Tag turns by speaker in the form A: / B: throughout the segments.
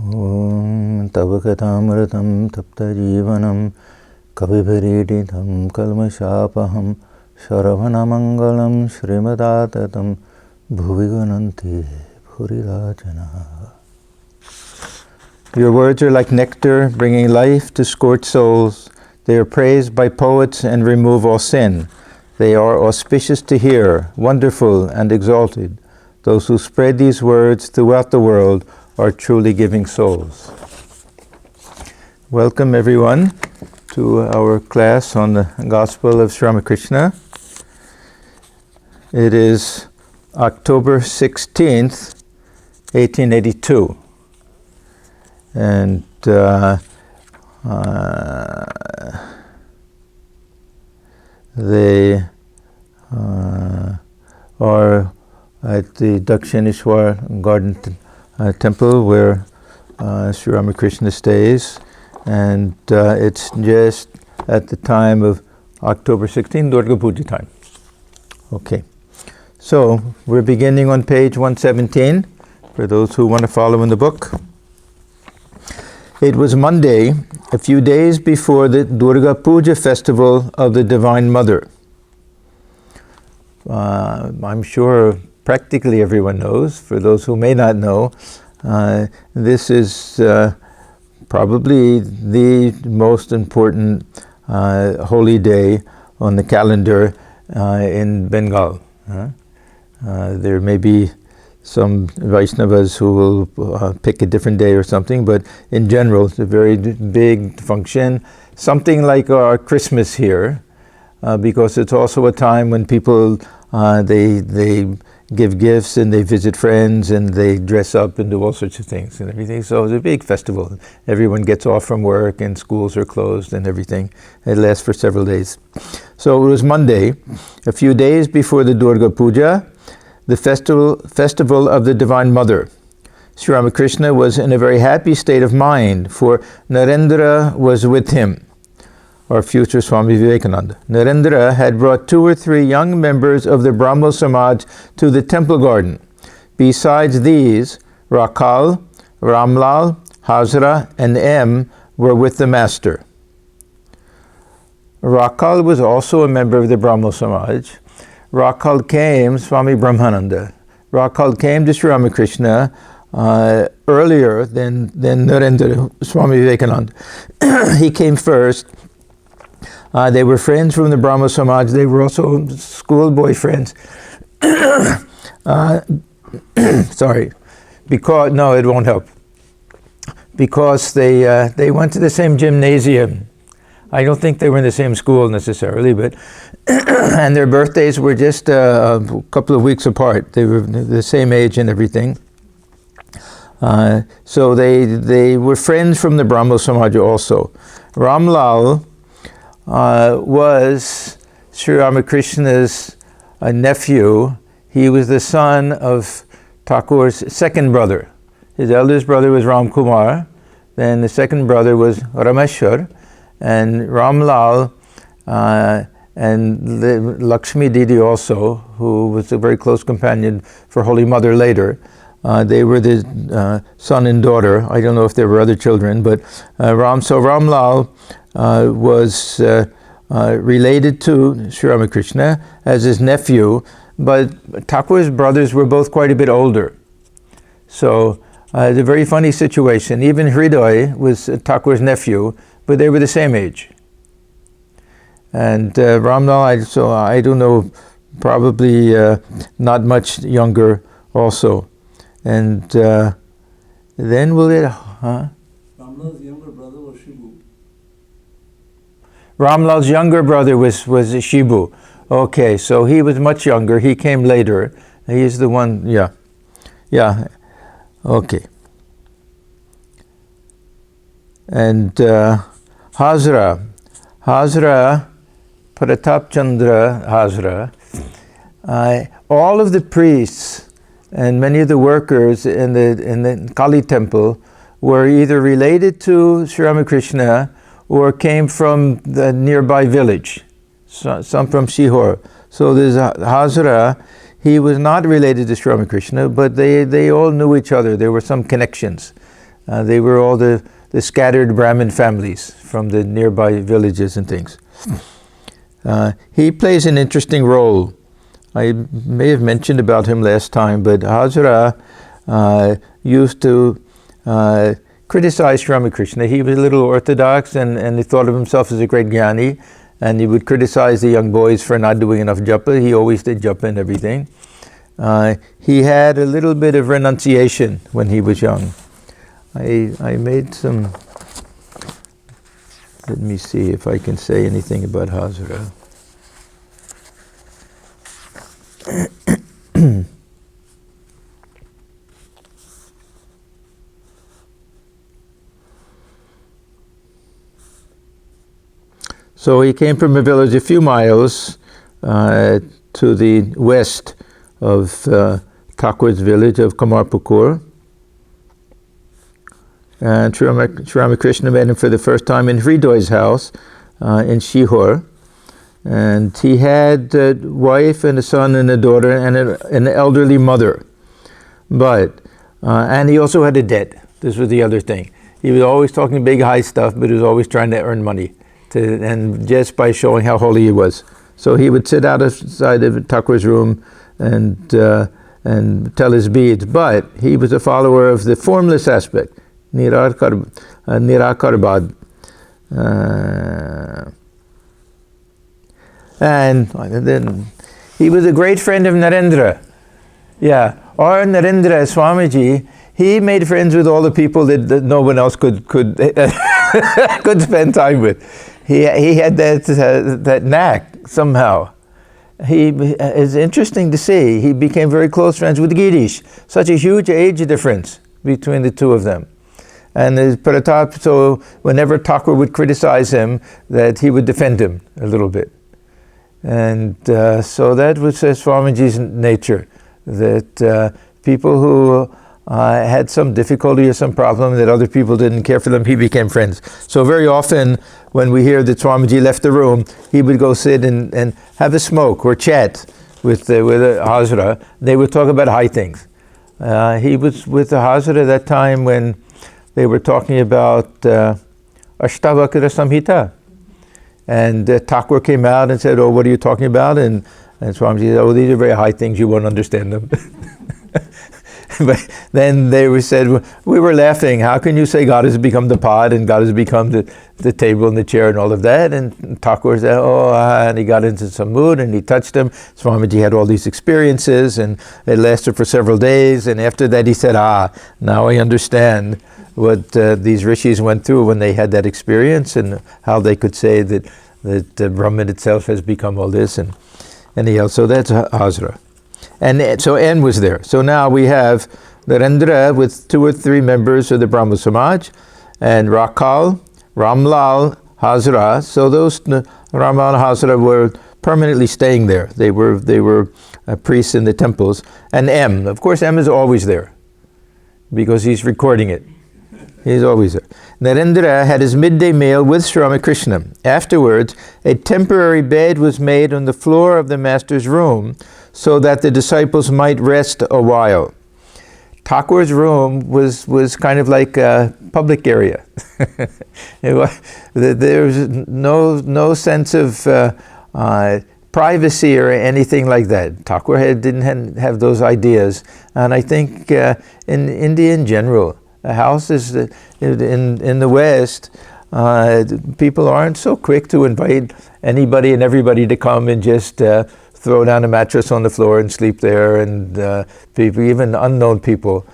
A: Om Tavakatamratam Tapta Jivanam Kavibharididham Kalmashapaham Shravanamangalam Srimadatam Bhuvigunanti Bhurirajana. Your words are like nectar, bringing life to scorched souls. They are praised by poets and remove all sin. They are auspicious to hear, wonderful and exalted. Those who spread these words throughout the world are truly giving souls. Welcome everyone to our class on the Gospel of Sri Ramakrishna. It is October 16th, 1882. And they are at the Dakshineswar garden temple where Sri Ramakrishna stays, and it's just at the time of October 16, Durga Puja time. Okay, so we're beginning on page 117 for those who want to follow in the book. It was Monday, a few days before the Durga Puja festival of the Divine Mother. I'm sure practically everyone knows. For those who may not know, this is probably the most important holy day on the calendar in Bengal. There may be some Vaishnavas who will pick a different day or something, but in general it's a very big function, something like our Christmas here, because it's also a time when people they give gifts and they visit friends and they dress up and do all sorts of things and everything. So it's a big festival. Everyone gets off from work and schools are closed and everything. It lasts for several days. So it was Monday, a few days before the Durga Puja, the festival of the Divine Mother. Sri Ramakrishna was in a very happy state of mind, for Narendra was with him, our future Swami Vivekananda. Narendra had brought 2 or 3 young members of the Brahmos to the temple garden. Besides these, Rakal, Ramlal, Hazra, and M were with the master. Rakal was also a member of the Brahmo Samaj. Rakal came, Swami Brahmananda. Rakal came to Sri Ramakrishna earlier than Narendra, Swami Vivekananda. He came first. They were friends from the Brahmo Samaj. They were also schoolboy friends. Sorry, because no, it won't help. Because they went to the same gymnasium. I don't think they were in the same school necessarily, but and their birthdays were just a couple of weeks apart. They were the same age and everything. So they were friends from the Brahmo Samaj also. Ramlal was Sri Ramakrishna's nephew. He was the son of Thakur's second brother. His eldest brother was Ram Kumar, then the second brother was Rameshwar, and Ramlal and Lakshmi Didi also, who was a very close companion for Holy Mother later. They were the son and daughter. I don't know if there were other children, but Ramlal was related to Sri Ramakrishna as his nephew, but Thakur's brothers were both quite a bit older. So it's a very funny situation. Even Hriday was Thakur's nephew, but they were the same age. And Ramlal, I don't know, probably not much younger also. And then will it...
B: Ramlal's younger brother was Shibu.
A: Ramlal's younger brother was Shibu. Okay, so he was much younger. He came later. He's the one, yeah. Yeah, okay. And Hazra, Pratap Chandra Hazra, all of the priests and many of the workers in the Kali temple were either related to Sri Ramakrishna or came from the nearby village, some from Sihor. So there's Hazra, he was not related to Sri Ramakrishna, but they all knew each other. There were some connections. They were all the scattered Brahmin families from the nearby villages and things. He plays an interesting role. I may have mentioned about him last time, but Hazra used to criticize Ramakrishna. He was a little orthodox and he thought of himself as a great jnani, and he would criticize the young boys for not doing enough japa. He always did japa and everything. He had a little bit of renunciation when he was young. I made some, let me see if I can say anything about Hazra. So he came from a village a few miles to the west of Thakur's village of Kamarpukur. And Sri Ramakrishna met him for the first time in Hridoy's house in Shihor. And he had a wife and a son and a daughter and an elderly mother. But, and he also had a debt. This was the other thing. He was always talking big high stuff, but he was always trying to earn money. And just by showing how holy he was. So he would sit outside of Thakur's room and tell his beads. But he was a follower of the formless aspect. Nirakarbad. And then he was a great friend of Narendra. Yeah, or Narendra, Swamiji, he made friends with all the people that no one else could could spend time with. He had that knack somehow. It's interesting to see. He became very close friends with Girish. Such a huge age difference between the two of them. And Pratap, so whenever Thakur would criticize him, that he would defend him a little bit. And so that was Swamiji's nature, that people who had some difficulty or some problem that other people didn't care for them, he became friends. So very often when we hear that Swamiji left the room, he would go sit and have a smoke or chat with Hazra. They would talk about high things. He was with the Hazra at that time when they were talking about Ashtavakra Samhita. And Thakur came out and said, "Oh, what are you talking about?" And Swamiji said, "Oh, these are very high things, you won't understand them." But then they said, we were laughing, how can you say God has become the pot and God has become the table and the chair and all of that? And Thakur said, and he got into some mood and he touched him. Swamiji had all these experiences and it lasted for several days. And after that he said, now I understand what these rishis went through when they had that experience and how they could say that Brahman itself has become all this. And anyhow, so that's Hazra. And so N was there. So now we have Narendra with 2 or 3 members of the Brahmo Samaj, and Rakal, Ramlal, Hazra. So those Ramlal and Hazra were permanently staying there. They were priests in the temples. And M, of course, M is always there because he's recording it. He's always there. Narendra had his midday meal with Sri Ramakrishna. Afterwards, a temporary bed was made on the floor of the master's room so that the disciples might rest a while. Thakur's room was kind of like a public area. There was no sense of privacy or anything like that. Thakur didn't have those ideas. And I think in India in general, a house is in the West, people aren't so quick to invite anybody and everybody to come and just throw down a mattress on the floor and sleep there, and people, even unknown people.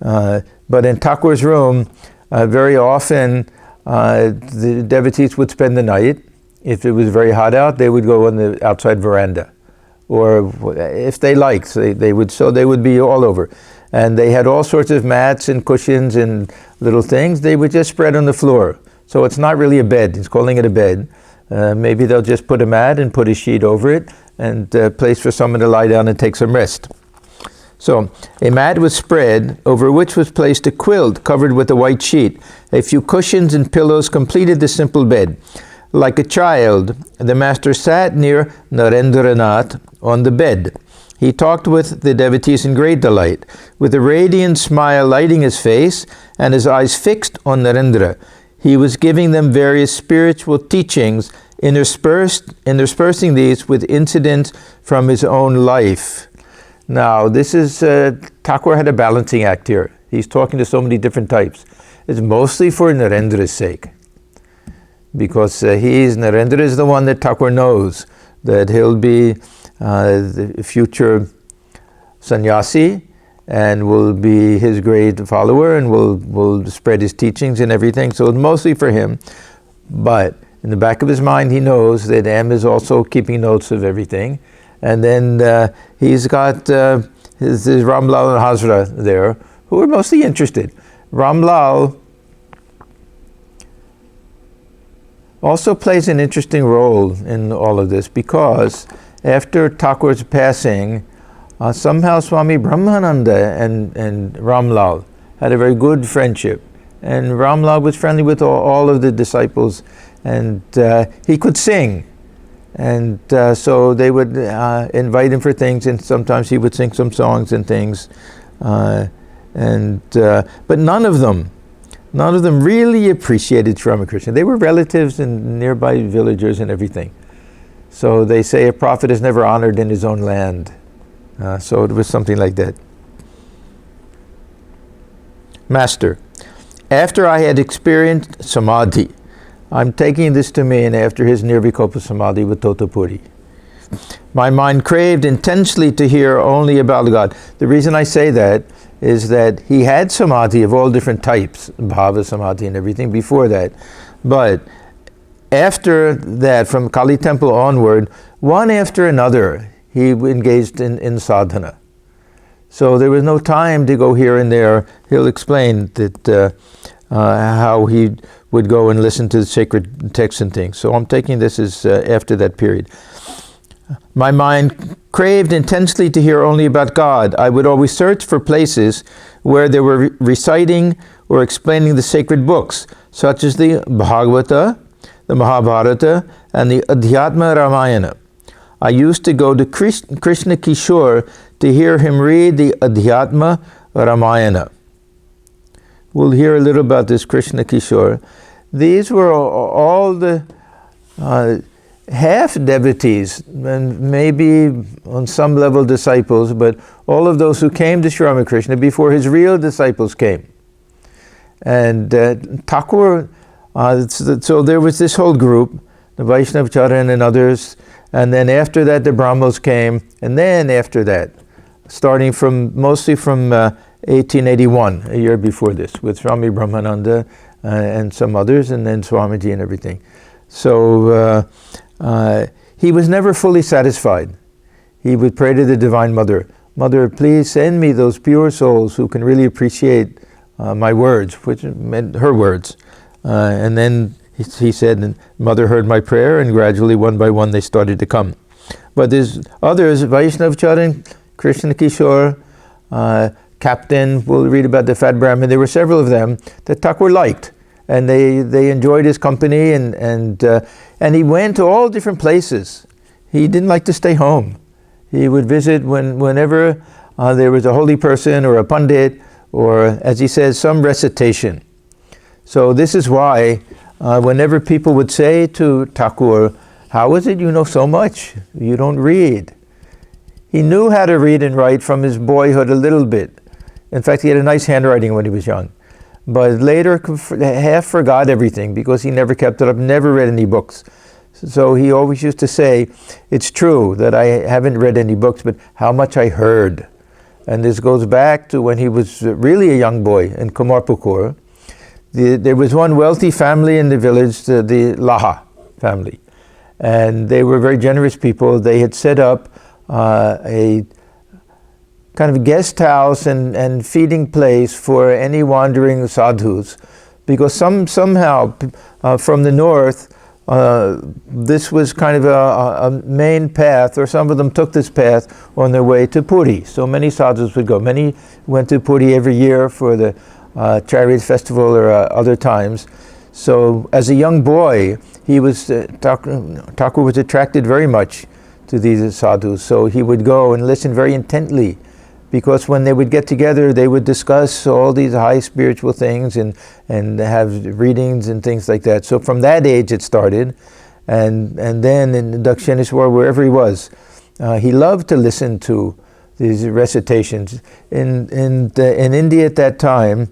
A: But in Thakur's room, very often the devotees would spend the night. If it was very hot out, they would go on the outside veranda. Or if they liked, they would be all over. And they had all sorts of mats and cushions and little things. They would just spread on the floor. So it's not really a bed. He's calling it a bed. Maybe they'll just put a mat and put a sheet over it and a place for someone to lie down and take some rest. So a mat was spread over which was placed a quilt covered with a white sheet. A few cushions and pillows completed the simple bed. Like a child, the master sat near Narendranath on the bed. He talked with the devotees in great delight, with a radiant smile lighting his face and his eyes fixed on Narendra. He was giving them various spiritual teachings, interspersing these with incidents from his own life. Now, this is, Thakur had a balancing act here. He's talking to so many different types. It's mostly for Narendra's sake, because Narendra is the one that Thakur knows, that he'll be the future sannyasi and will be his great follower and will spread his teachings and everything. So it's mostly for him. But in the back of his mind, he knows that M is also keeping notes of everything. And then he's got his Ramlal and Hazra there, who are mostly interested. Ramlal also plays an interesting role in all of this, because after Thakur's passing, somehow Swami Brahmananda and Ramlal had a very good friendship. And Ramlal was friendly with all of the disciples, and he could sing. And so they would invite him for things, and sometimes he would sing some songs and things. But none of them really appreciated Ramakrishna. They were relatives and nearby villagers and everything. So they say a prophet is never honored in his own land. So it was something like that. Master, after I had experienced samadhi, I'm taking this to mean after his nirvikalpa samadhi with Totapuri, my mind craved intensely to hear only about God. The reason I say that is that he had samadhi of all different types, bhava samadhi and everything before that. But after that, from Kali Temple onward, one after another, he engaged in sadhana. So there was no time to go here and there. He'll explain that how he would go and listen to the sacred texts and things. So I'm taking this as after that period. My mind craved intensely to hear only about God. I would always search for places where they were reciting or explaining the sacred books, such as the Bhagavata, the Mahabharata, and the Adhyatma Ramayana. I used to go to Krishna Kishore to hear him read the Adhyatma Ramayana. We'll hear a little about this Krishna Kishore. These were all the half devotees, and maybe on some level disciples, but all of those who came to Sri Ramakrishna before his real disciples came. And Thakur, so there was this whole group, the Vaishnava Charan and others, and then after that the Brahmos came, and then after that, starting mostly from 1881, a year before this, with Swami Brahmananda and some others, and then Swamiji and everything. So he was never fully satisfied. He would pray to the Divine Mother, Mother, please send me those pure souls who can really appreciate my words, which meant her words. And then he said, and Mother heard my prayer, and gradually, one by one, they started to come. But there's others, Vaishnava Charan, Krishna Kishore, Captain, we'll read about the Fat Brahmin. There were several of them that Thakur liked, and they enjoyed his company, and he went to all different places. He didn't like to stay home. He would visit whenever there was a holy person or a pandit, or, as he says, some recitation. So this is why whenever people would say to Thakur, how is it you know so much? You don't read. He knew how to read and write from his boyhood a little bit. In fact, he had a nice handwriting when he was young. But later half forgot everything because he never kept it up, never read any books. So he always used to say, it's true that I haven't read any books, but how much I heard. And this goes back to when he was really a young boy in Kamarpukur. There was one wealthy family in the village, the Laha family. And they were very generous people. They had set up a kind of guest house and feeding place for any wandering sadhus, because somehow from the north, this was kind of a main path, or some of them took this path on their way to Puri. So many sadhus would go. Many went to Puri every year for the chariot festival or other times. So as a young boy, he was Thakur was attracted very much to these sadhus. So he would go and listen very intently, because when they would get together, they would discuss all these high spiritual things and have readings and things like that. So from that age it started, and then in Dakshineswar, wherever he was, he loved to listen to these recitations. In India at that time,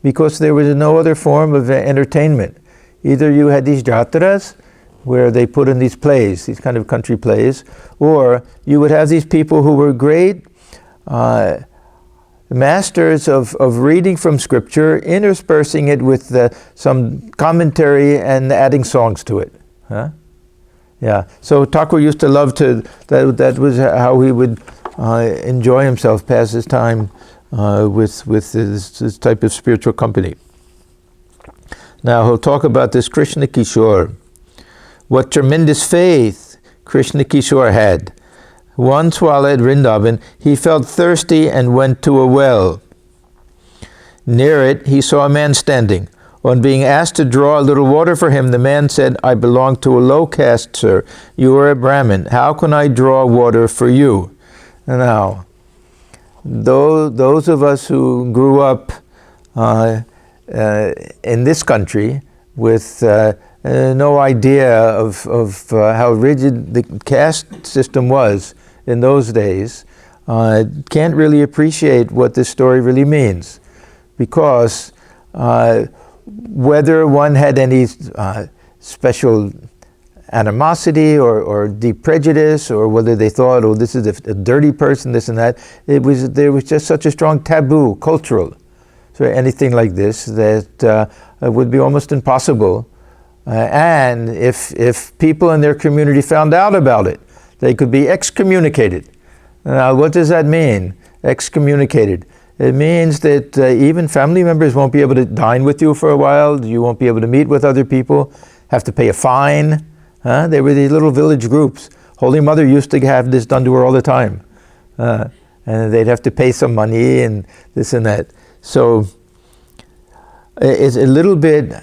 A: because there was no other form of entertainment, either you had these jatras, where they put in these plays, these kind of country plays, or you would have these people who were great masters of reading from scripture, interspersing it with some commentary and adding songs to it. Huh? Yeah. So Thakur used to love to, that was how he would enjoy himself, pass his time with this type of spiritual company. Now he'll talk about this Krishna Kishore. What tremendous faith Krishna Kishore had. Once while at Vrindavan, he felt thirsty and went to a well. Near it, he saw a man standing. On being asked to draw a little water for him, the man said, "I belong to a low caste, sir. You are a Brahmin. How can I draw water for you?" Now, those of us who grew up in this country with no idea of how rigid the caste system was in those days, can't really appreciate what this story really means. Because whether one had any special animosity or deep prejudice, or whether they thought, oh, this is a dirty person, this and that, there was just such a strong taboo, cultural, so anything like this, that would be almost impossible. And if people in their community found out about it, they could be excommunicated. Now, what does that mean, excommunicated? It means that even family members won't be able to dine with you for a while. You won't be able to meet with other people, have to pay a fine. There were these little village groups. Holy Mother used to have this done to her all the time. And they'd have to pay some money and this and that. So it's a little bit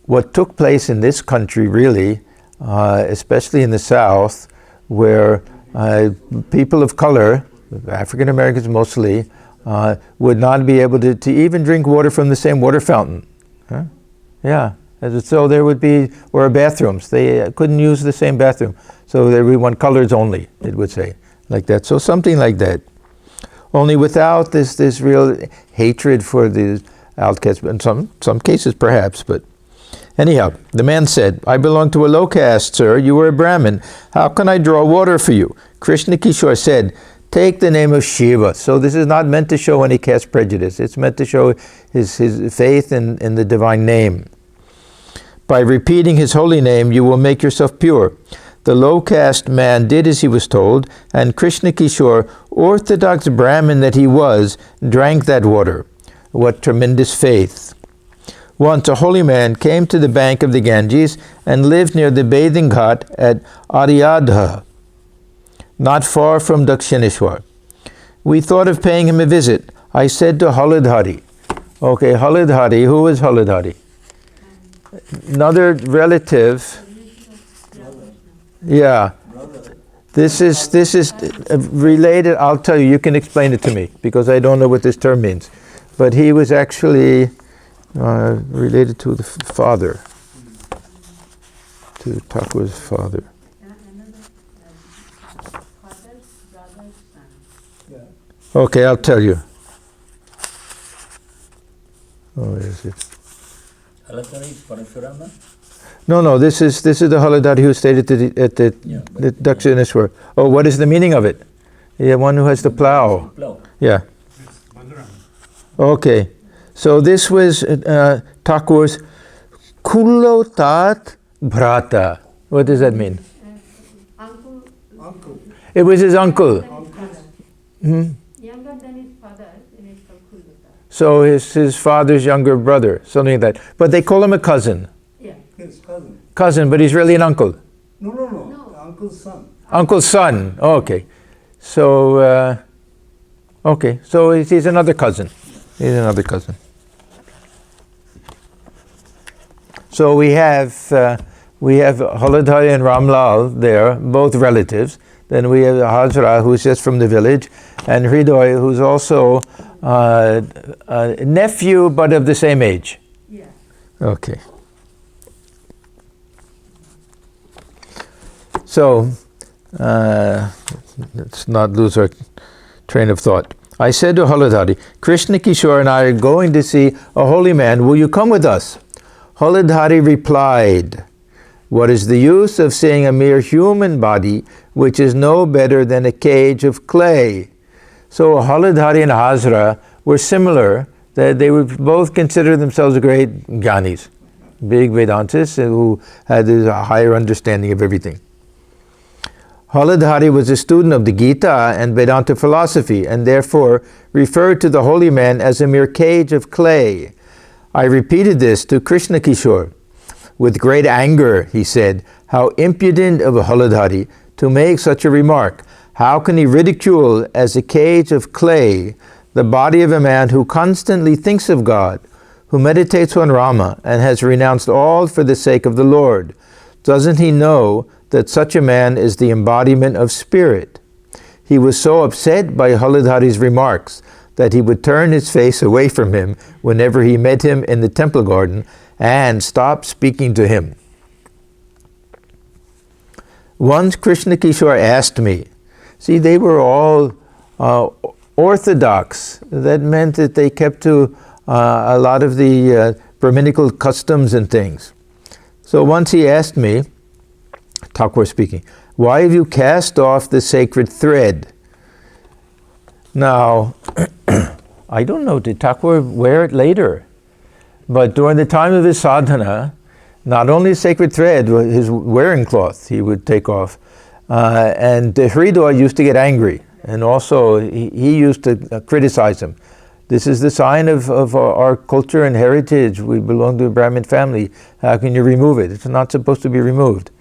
A: what took place in this country, really, especially in the South, where people of color, African Americans mostly, would not be able to even drink water from the same water fountain. Huh? Yeah, so there would be, or bathrooms, they couldn't use the same bathroom. So there would be one colors only, it would say, like that. So something like that. Only without this real hatred for the outcasts, in some cases perhaps, but anyhow, the man said, "I belong to a low caste, sir. You are a Brahmin. How can I draw water for you?" Krishna Kishore said, "Take the name of Shiva." So this is not meant to show any caste prejudice. It's meant to show his faith in the divine name. By repeating his holy name, you will make yourself pure. The low caste man did as he was told, and Krishna Kishore, orthodox Brahmin that he was, drank that water. What tremendous faith. Once a holy man came to the bank of the Ganges and lived near the bathing ghat at Aryadha, not far from Dakshineswar. We thought of paying him a visit. I said to Haladhari, okay, Haladhari, who is Haladhari? Another relative. Yeah. This is related. I'll tell you, you can explain it to me, because I don't know what this term means. But he was actually related to the father, to Thakur's father. Okay, I'll tell you. Oh, where is it?
C: Haladhari is Parashurama?
A: No, this is the Haladhari who stayed at the Dakshineswar. Oh, what is the meaning of it? Yeah, one who has the plow. Yeah. Okay. So this was Thakur's Kulo Tat Bhrata. What does that mean?
B: Uncle.
A: It was his uncle. Hmm?
D: Younger than his father, and it's called Kulota.
A: So his father's younger brother, something like that. But they call him a cousin.
D: Yeah.
B: His cousin.
A: Cousin, but he's really an uncle.
B: No. Uncle's son.
A: Uncle's son. Okay. So, so he's another cousin. He's another cousin. So we have we have Haladhari and Ramlal there, both relatives. Then we have Hajra, who's just from the village, and Hridoy, who's also a nephew, but of the same age.
D: Yeah.
A: Okay. So, let's not lose our train of thought. I said to Haladhari, Krishna Kishore and I are going to see a holy man. Will you come with us? Haladhari replied, what is the use of seeing a mere human body, which is no better than a cage of clay? So Haladhari and Hazra were similar, that they would both consider themselves great jnanis, big Vedantists who had a higher understanding of everything. Haladhari was a student of the Gita and Vedanta philosophy, and therefore referred to the holy man as a mere cage of clay. I repeated this to Krishna Kishore. With great anger, he said, how impudent of Haladhari to make such a remark. How can he ridicule as a cage of clay the body of a man who constantly thinks of God, who meditates on Rama, and has renounced all for the sake of the Lord? Doesn't he know that such a man is the embodiment of spirit? He was so upset by Haladhari's remarks that he would turn his face away from him whenever he met him in the temple garden and stop speaking to him. Once Krishna Kishore asked me, see, they were all orthodox. That meant that they kept to a lot of the Brahminical customs and things. So once he asked me, Thakur speaking, why have you cast off the sacred thread? Now, I don't know, did Thakur wear it later? But during the time of his sadhana, not only sacred thread, his wearing cloth he would take off. And Hridoy used to get angry, and also he used to criticize him. This is the sign of our culture and heritage. We belong to a Brahmin family. How can you remove it? It's not supposed to be removed.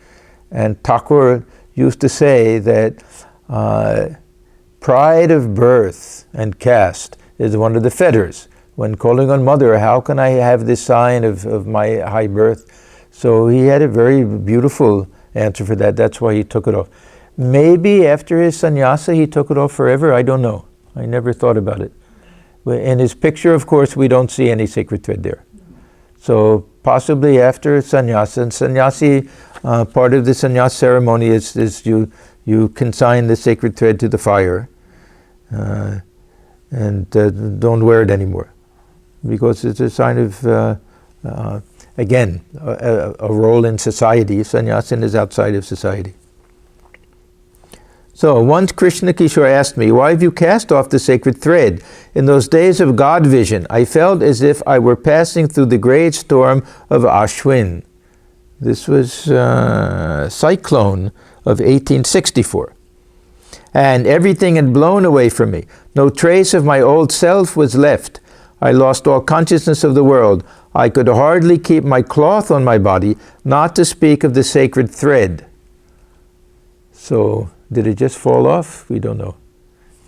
A: And Thakur used to say that pride of birth and caste is one of the fetters. When calling on mother, how can I have this sign of my high birth? So he had a very beautiful answer for that. That's why he took it off. Maybe after his sannyasa he took it off forever. I don't know. I never thought about it. In his picture, of course, we don't see any sacred thread there. So possibly after sannyasa. And sannyasi, part of the sannyasa ceremony is you consign the sacred thread to the fire and don't wear it anymore, because it's a sign of, again, a role in society. Sannyasin is outside of society. So once Krishna Kishore asked me, why have you cast off the sacred thread? In those days of God vision, I felt as if I were passing through the great storm of Ashwin. This was cyclone of 1864. And everything had blown away from me. No trace of my old self was left. I lost all consciousness of the world. I could hardly keep my cloth on my body, not to speak of the sacred thread. So, did it just fall off? We don't know.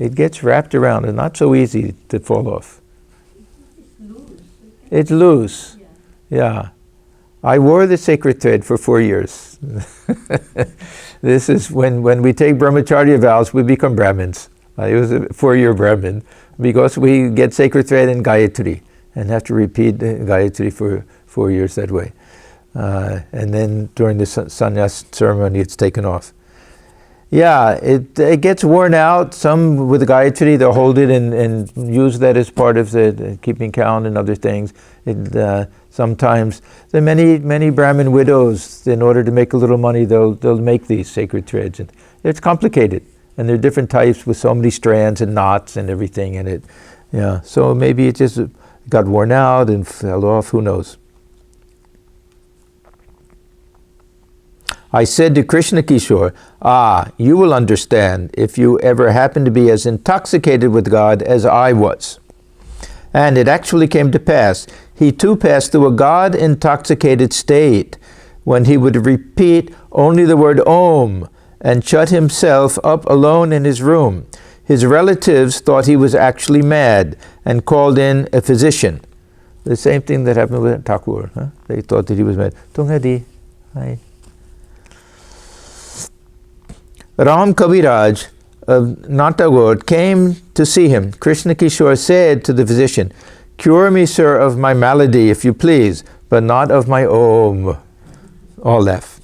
A: It gets wrapped around. It's not so easy to fall off.
D: It's loose.
A: It's loose. Yeah. I wore the sacred thread for 4 years. This is when we take brahmacharya vows, we become Brahmins. I was a 4-year Brahmin because we get sacred thread in Gayatri and have to repeat Gayatri for 4 years that way. And then during the sannyas ceremony, it's taken off. Yeah, it gets worn out. Some with Gayatri, they'll hold it and use that as part of the keeping count and other things. Sometimes there are many Brahmin widows, in order to make a little money, they'll make these sacred threads. And it's complicated, and there are different types with so many strands and knots and everything in it. Yeah, so maybe it just got worn out and fell off. Who knows? I said to Krishna Kishore, you will understand if you ever happen to be as intoxicated with God as I was. And it actually came to pass. He too passed through a God-intoxicated state when he would repeat only the word Om and shut himself up alone in his room. His relatives thought he was actually mad and called in a physician. The same thing that happened with Thakur. Huh? They thought that he was mad. Tunghadi, hi. Ram Kaviraj of Natagod came to see him. Krishna Kishore said to the physician, "Cure me, sir, of my malady, if you please, but not of my Om." All laugh.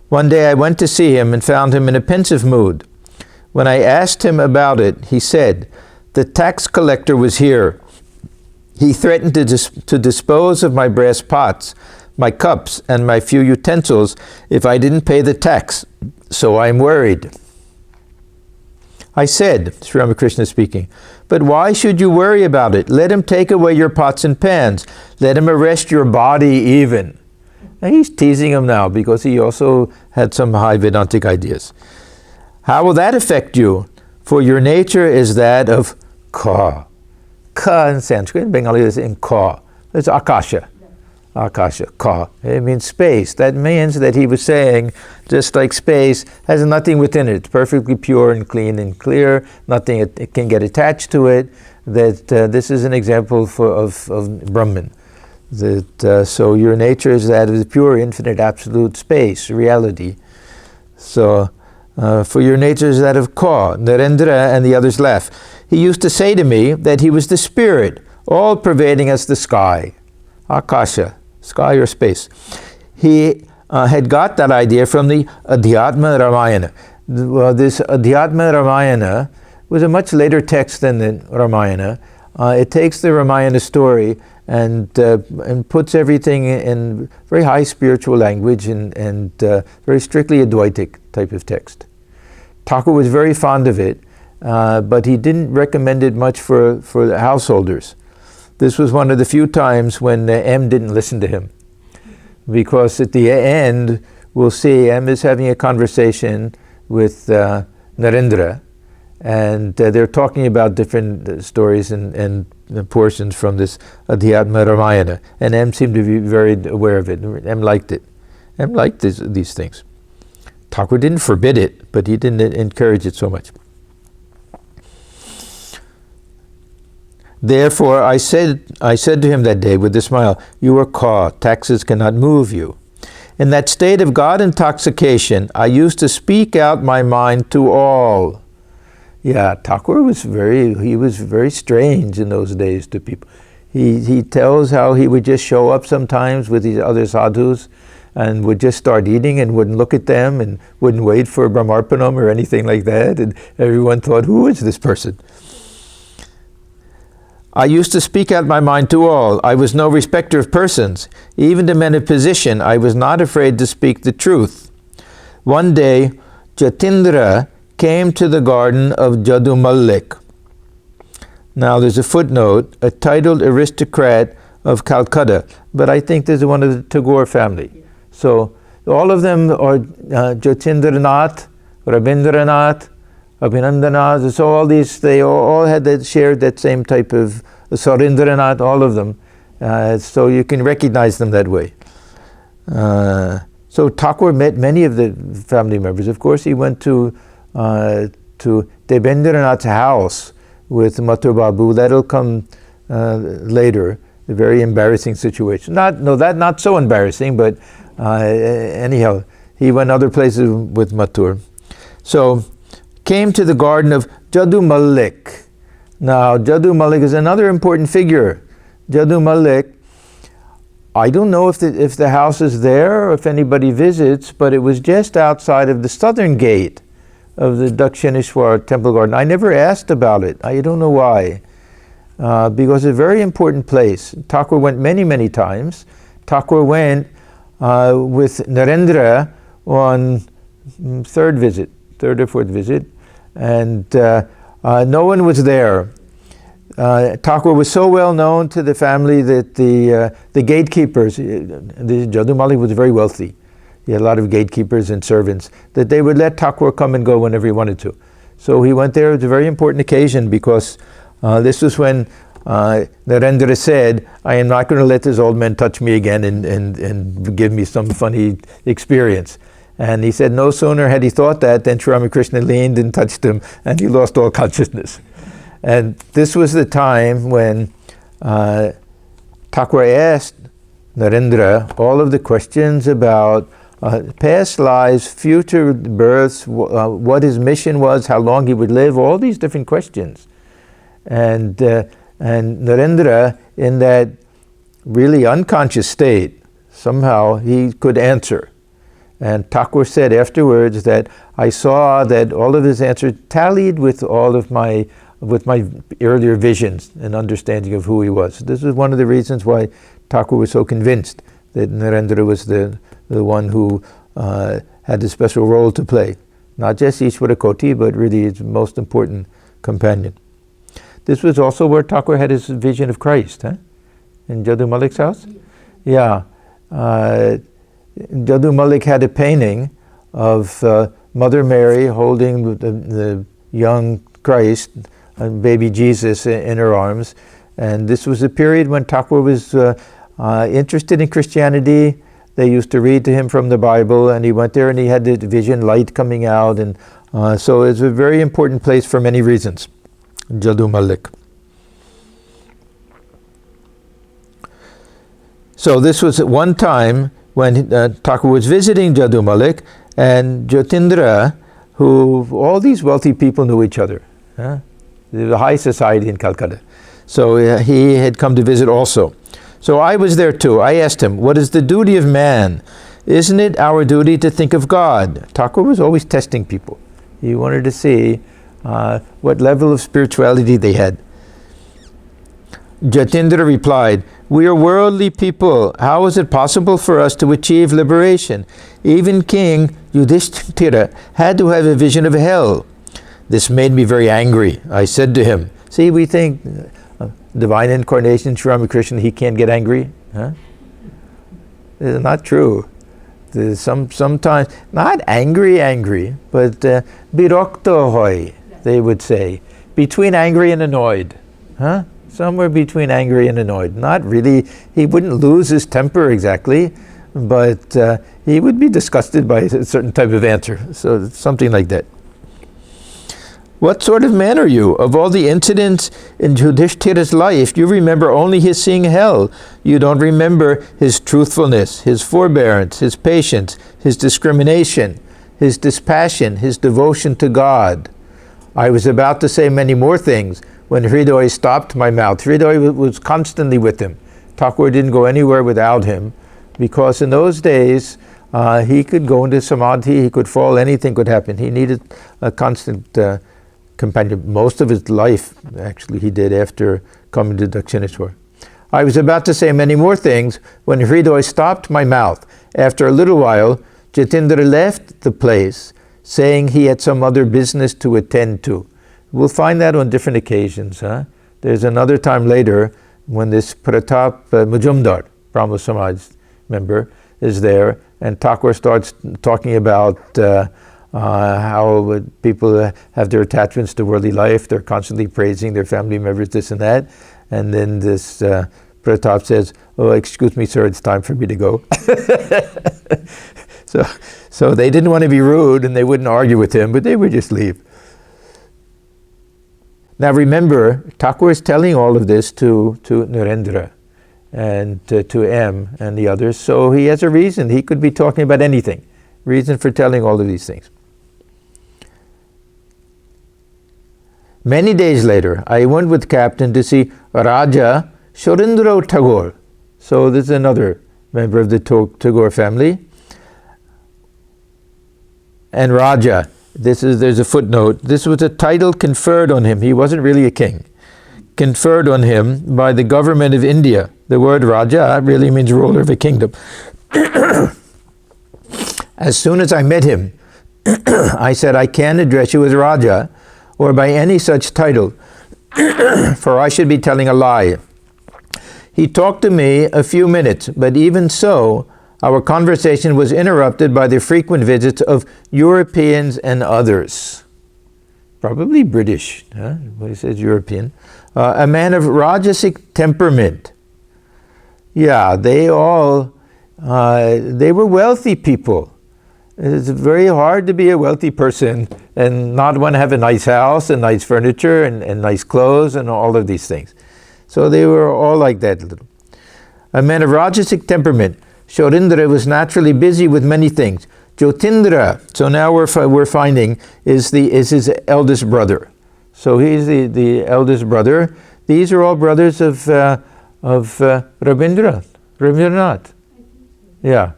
A: One day I went to see him and found him in a pensive mood. When I asked him about it, he said, "The tax collector was here. He threatened to dispose of my brass pots, my cups, and my few utensils if I didn't pay the tax, so I'm worried." I said, Sri Ramakrishna speaking, "But why should you worry about it? Let him take away your pots and pans. Let him arrest your body even." And he's teasing him now because he also had some high Vedantic ideas. "How will that affect you? For your nature is that of ka." Ka in Sanskrit, in Bengali is in ka. It's akasha. Akasha, ka. It means space. That means that he was saying, just like space has nothing within it. It's perfectly pure and clean and clear. Nothing it can get attached to it. That this is an example of Brahman. That so your nature is that of the pure, infinite, absolute space, reality. So for your nature is that of ka. Narendra and the others laugh. He used to say to me that he was the spirit, all pervading as the sky. Akasha, sky or space. He had got that idea from the Adhyatma Ramayana. This Adhyatma Ramayana was a much later text than the Ramayana. It takes the Ramayana story and puts everything in very high spiritual language and very strictly Advaitic type of text. Thakur was very fond of it, but he didn't recommend it much for the householders. This was one of the few times when M didn't listen to him. Because at the end, we'll see M is having a conversation with Narendra, and they're talking about different stories and portions from this Adhyatma Ramayana. And M seemed to be very aware of it. M liked it. M liked these things. Thakur didn't forbid it, but he didn't encourage it so much. Therefore, I said to him that day with a smile, "You are caught. Taxes cannot move you." In that state of God-intoxication, I used to speak out my mind to all. Yeah, Thakur was very strange in those days to people. He tells how he would just show up sometimes with these other sadhus and would just start eating and wouldn't look at them and wouldn't wait for Brahmarpanam or anything like that. And everyone thought, who is this person? I used to speak out my mind to all. I was no respecter of persons. Even to men of position, I was not afraid to speak the truth. One day, Jatindra came to the garden of Jadumalik. Now there's a footnote, a titled aristocrat of Calcutta, but I think this is one of the Tagore family. So all of them are Jatindranath, Rabindranath, Abhinandananda, so all these, they all had shared that same type of Sarindranath, all of them. So you can recognize them that way. So Thakur met many of the family members. Of course, he went to Debendranath's house with Mathur Babu. That'll come later. A very embarrassing situation. Not so embarrassing, but anyhow, he went other places with Mathur. So, came to the garden of Jadu Malik. Now, Jadu Malik is another important figure. Jadu Malik, I don't know if the house is there or if anybody visits, but it was just outside of the southern gate of the Dakshineswar temple garden. I never asked about it. I don't know why. Because it's a very important place. Thakur went many, many times. Thakur went with Narendra on third or fourth visit, and no one was there. Thakur was so well known to the family that the gatekeepers, the Jadu Malik was very wealthy. He had a lot of gatekeepers and servants, that they would let Thakur come and go whenever he wanted to. So he went there. It was a very important occasion because this was when Narendra said, "I am not going to let this old man touch me again and give me some funny experience." And he said no sooner had he thought that than Sri Ramakrishna leaned and touched him and he lost all consciousness. And this was the time when Thakur asked Narendra all of the questions about past lives, future births, what his mission was, how long he would live, all these different questions. And Narendra, in that really unconscious state, somehow he could answer. And Thakur said afterwards that I saw that all of his answers tallied with all of my earlier visions and understanding of who he was. This is one of the reasons why Thakur was so convinced that Narendra was the one who had a special role to play. Not just Ishvara Koti, but really his most important companion. This was also where Thakur had his vision of Christ, in Jadu Malik's house? Yeah. Jadu Malik had a painting of Mother Mary holding the young Christ, baby Jesus in her arms. And this was a period when Thakur was interested in Christianity. They used to read to him from the Bible, and he went there and he had the vision light coming out. And so it's a very important place for many reasons, Jadu Malik. So this was at one time when Thakur was visiting Jadu Malik, and Jatindra, who all these wealthy people knew each other. There was a high society in Calcutta. So he had come to visit also. So I was there too. I asked him, what is the duty of man? Isn't it our duty to think of God? Thakur was always testing people. He wanted to see what level of spirituality they had. Jatindra replied, we are worldly people. How is it possible for us to achieve liberation? Even King Yudhishthira had to have a vision of hell. This made me very angry. I said to him, see, we think divine incarnation, Sri Ramakrishna, he can't get angry. It's not true. There's sometimes, not angry, but birokto hoy, they would say. Between angry and annoyed. Somewhere between angry and annoyed. Not really, he wouldn't lose his temper exactly, but he would be disgusted by a certain type of answer. So something like that. What sort of man are you? Of all the incidents in Yudhishthira's life, you remember only his seeing hell. You don't remember his truthfulness, his forbearance, his patience, his discrimination, his dispassion, his devotion to God. I was about to say many more things when Hridoy stopped my mouth. Hridoy was constantly with him. Thakur didn't go anywhere without him, because in those days he could go into samadhi, he could fall, anything could happen. He needed a constant companion. Most of his life, actually, he did after coming to Dakshineswar. I was about to say many more things when Hridoy stopped my mouth. After a little while, Jatindra left the place, saying he had some other business to attend to. We'll find that on different occasions. There's another time later when this Pratap Majumdar, Brahmos Samaj member, is there, and Thakur starts talking about how people have their attachments to worldly life. They're constantly praising their family members, this and that. And then this Pratap says, oh, excuse me, sir, it's time for me to go. So they didn't want to be rude, and they wouldn't argue with him, but they would just leave. Now remember, Thakur is telling all of this to Narendra and to M and the others, so he has a reason. He could be talking about anything. Reason for telling all of these things. Many days later, I went with Captain to see Raja Shorindra Tagore. So this is another member of the Tagore family. And Raja, there's a footnote, this was a title conferred on him. He wasn't really a king. Conferred on him by the government of India. The word Raja really means ruler of a kingdom. As soon as I met him, I said, I can't address you as Raja or by any such title, for I should be telling a lie. He talked to me a few minutes, but even so, our conversation was interrupted by the frequent visits of Europeans and others. Probably British, when he says European. A man of Rajasic temperament. Yeah, they were wealthy people. It's very hard to be a wealthy person and not want to have a nice house and nice furniture and nice clothes and all of these things. So they were all like that. A man of Rajasic temperament, Shodindra was naturally busy with many things. Jatindra, so now we're finding, is his eldest brother. So he's the eldest brother. These are all brothers of Rabindranath. Yeah.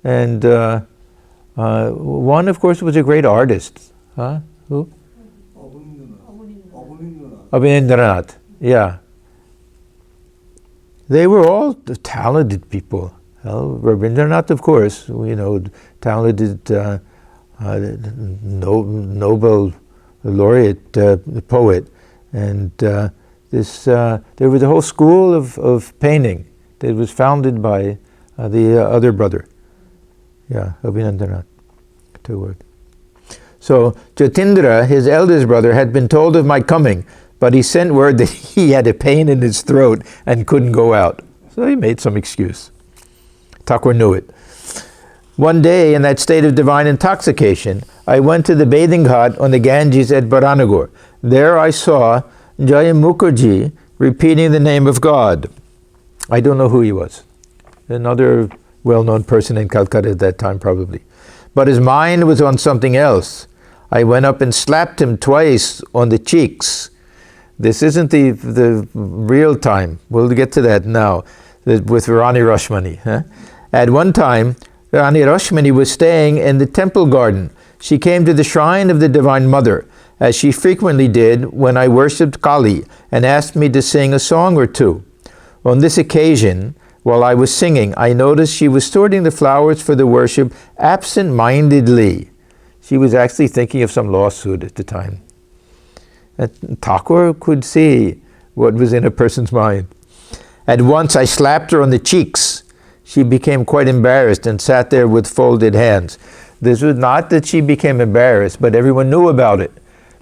A: And one, of course, was a great artist. Huh? Who? Abhinandananath. Yeah. They were all talented people. Well, Rabindranath, of course, talented Nobel laureate poet. And there was a whole school of painting that was founded by the other brother. Yeah, Abhinandananath, 2 words. So Jatindra, his eldest brother, had been told of my coming, but he sent word that he had a pain in his throat and couldn't go out. So he made some excuse. Thakur knew it. One day, in that state of divine intoxication, I went to the bathing ghat on the Ganges at Baranagar. There I saw Jaya Mukherjee repeating the name of God. I don't know who he was. Another well-known person in Calcutta at that time, probably. But his mind was on something else. I went up and slapped him twice on the cheeks. This isn't the real time. We'll get to that now with Rani Rashmani. Huh? At one time, Rani Rashmani was staying in the temple garden. She came to the shrine of the Divine Mother, as she frequently did when I worshipped Kali, and asked me to sing a song or two. On this occasion, while I was singing, I noticed she was sorting the flowers for the worship absent-mindedly. She was actually thinking of some lawsuit at the time. Thakur could see what was in a person's mind. At once I slapped her on the cheeks. She became quite embarrassed and sat there with folded hands. This was not that she became embarrassed, but everyone knew about it,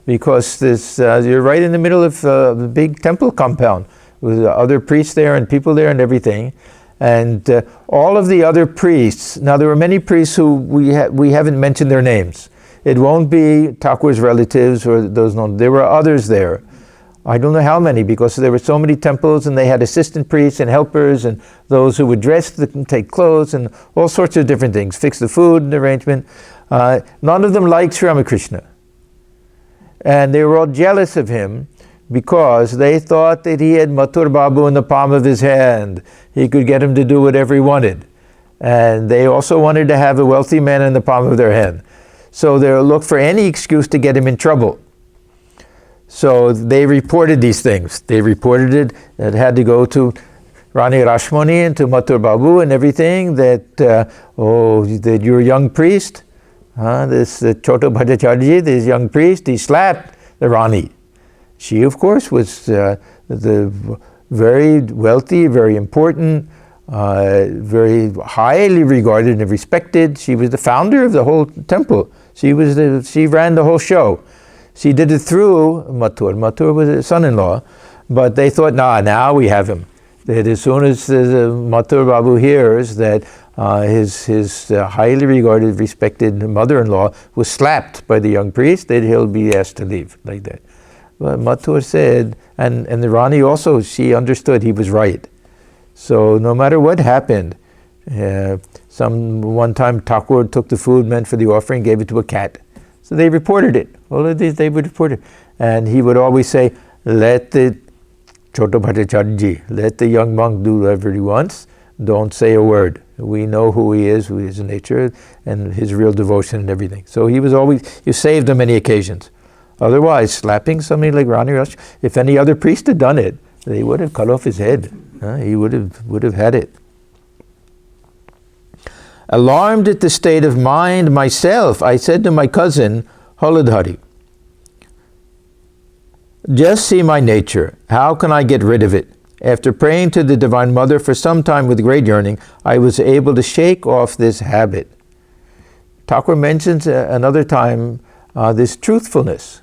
A: because you're right in the middle of the big temple compound with other priests there and people there and everything. And all of the other priests, now there were many priests who we haven't mentioned their names. It won't be Thakur's relatives or those known. There were others there. I don't know how many, because there were so many temples, and they had assistant priests and helpers and those who would dress and take clothes and all sorts of different things, fix the food and arrangement. None of them liked Sri Ramakrishna. And they were all jealous of him because they thought that he had Mathur Babu in the palm of his hand. He could get him to do whatever he wanted. And they also wanted to have a wealthy man in the palm of their hand. So they looked for any excuse to get him in trouble. So they reported these things. They reported it. It had to go to Rani Rashmani and to Mathur Babu and everything, that that you're a young priest, this Choto Bhattacharya, this young priest, he slapped the Rani. She, of course, was the very wealthy, very important, very highly regarded and respected. She was the founder of the whole temple. She ran the whole show. She did it through Mathur. Mathur was his son-in-law, but they thought, now we have him. That as soon as Mathur Babu hears that his highly regarded, respected mother-in-law was slapped by the young priest, that he'll be asked to leave, like that. But Mathur said, and the Rani also, she understood he was right. So no matter what happened, one time Thakur took the food meant for the offering, gave it to a cat. So they reported it. All of these they would report it. And he would always say, let the Choto Bhattacharya, let the young monk do whatever he wants. Don't say a word. We know who he is, who his nature, and his real devotion and everything. So he saved on many occasions. Otherwise, slapping somebody like Rani Rash, if any other priest had done it, they would have cut off his head. He would have had it. Alarmed at the state of mind myself, I said to my cousin, Holadhari, just see my nature. How can I get rid of it? After praying to the Divine Mother for some time with great yearning, I was able to shake off this habit. Thakur mentions another time this truthfulness,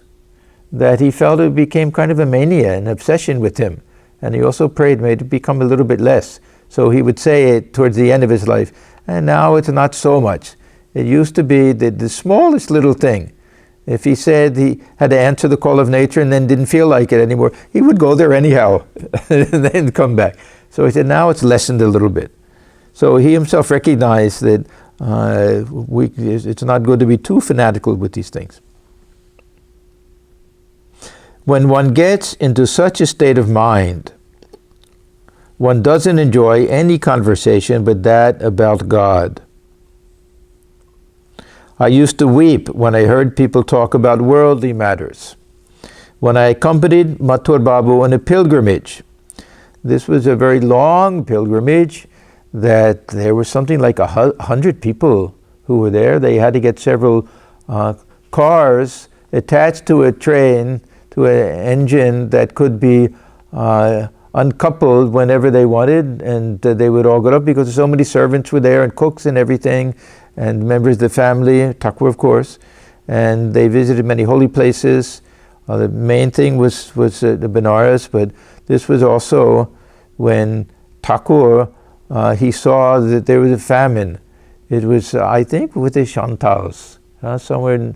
A: that he felt it became kind of a mania, an obsession with him. And he also prayed, made it become a little bit less. So he would say it towards the end of his life, and now it's not so much. It used to be the smallest little thing. If he said he had to answer the call of nature and then didn't feel like it anymore, he would go there anyhow and then come back. So he said, now it's lessened a little bit. So he himself recognized that it's not good to be too fanatical with these things. When one gets into such a state of mind, one doesn't enjoy any conversation but that about God. I used to weep when I heard people talk about worldly matters. When I accompanied Mathur Babu on a pilgrimage, this was a very long pilgrimage, that there was something like 100 people who were there. They had to get several cars attached to a train, to an engine that could be uncoupled whenever they wanted, and they would all get up because so many servants were there and cooks and everything, and members of the family, Thakur of course, and they visited many holy places. The main thing was the Benares, but this was also when Thakur, he saw that there was a famine. It was, I think, with the Chantals, somewhere in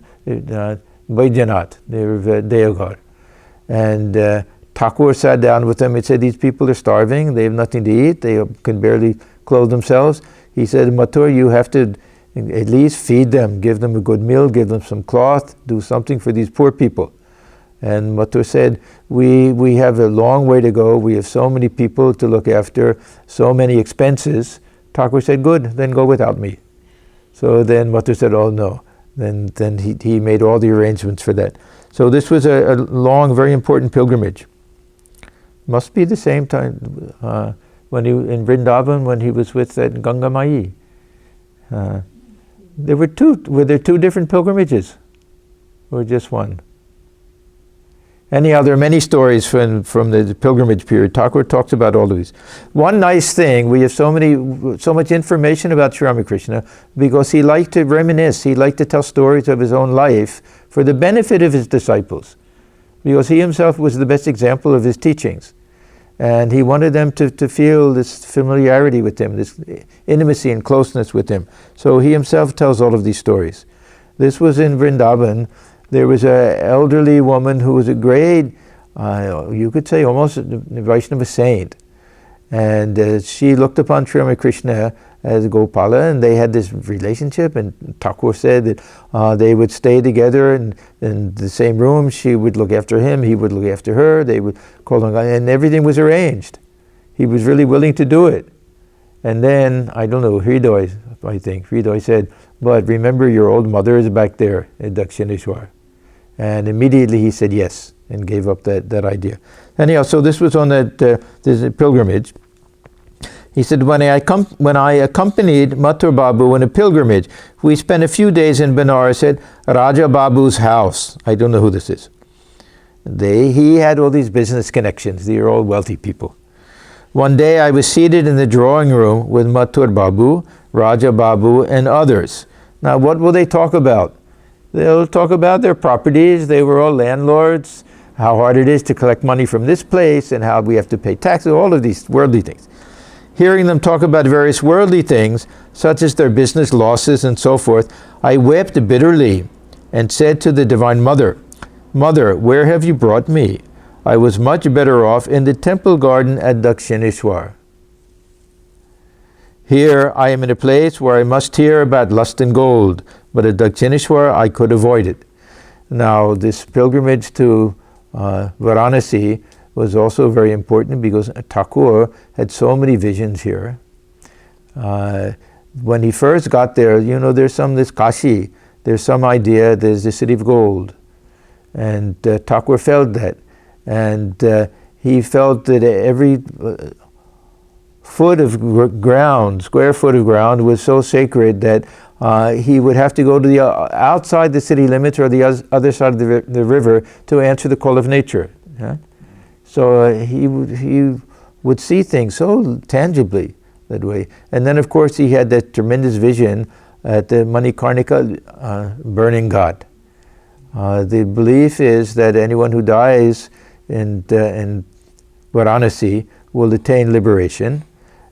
A: Baidyanath, near Deoghar. And Thakur sat down with them and said, these people are starving, they have nothing to eat, they can barely clothe themselves. He said, Mathur, you have to at least feed them, give them a good meal, give them some cloth, do something for these poor people. And Mathur said, we have a long way to go, we have so many people to look after, so many expenses. Thakur said, good, then go without me. So then Mathur said, oh no. Then he made all the arrangements for that. So this was a long, very important pilgrimage. Must be the same time when he in Vrindavan, when he was with that Ganga Mai. Were there two different pilgrimages, or just one? Anyhow, there are many stories from the pilgrimage period. Thakur talks about all of these. One nice thing, we have so much information about Sri Ramakrishna because he liked to reminisce, he liked to tell stories of his own life for the benefit of his disciples, because he himself was the best example of his teachings. And he wanted them to feel this familiarity with him, this intimacy and closeness with him. So he himself tells all of these stories. This was in Vrindavan. There was an elderly woman who was a great, you could say almost a Vaishnava saint. And she looked upon Sri Ramakrishna as Gopala, and they had this relationship, and Thakur said that they would stay together in the same room. She would look after him, he would look after her, they would call on God, and everything was arranged. He was really willing to do it. And then, I don't know, Hridoy said, but remember your old mother is back there at Dakshineswar. And immediately he said yes, and gave up that idea. Anyhow, so this was on that this pilgrimage. He said, when I accompanied Mathur Babu on a pilgrimage, we spent a few days in Benares at Raja Babu's house. I don't know who this is. He had all these business connections. They are all wealthy people. One day I was seated in the drawing room with Mathur Babu, Raja Babu, and others. Now, what will they talk about? They'll talk about their properties. They were all landlords, how hard it is to collect money from this place, and how we have to pay taxes, all of these worldly things. Hearing them talk about various worldly things, such as their business losses and so forth, I wept bitterly and said to the Divine Mother, Mother, where have you brought me? I was much better off in the temple garden at Dakshineswar. Here I am in a place where I must hear about lust and gold, but at Dakshineswar I could avoid it. Now, this pilgrimage to Varanasi was also very important because Thakur had so many visions here. When he first got there, there's this Kashi, there's some idea, there's the city of gold. And Thakur felt that. And he felt that every foot of ground, square foot of ground, was so sacred that he would have to go to the outside the city limits or the other side of the river to answer the call of nature. Yeah? So he would see things so tangibly that way. And then, of course, he had that tremendous vision at the Manikarnika burning ghat. The belief is that anyone who dies in Varanasi will attain liberation.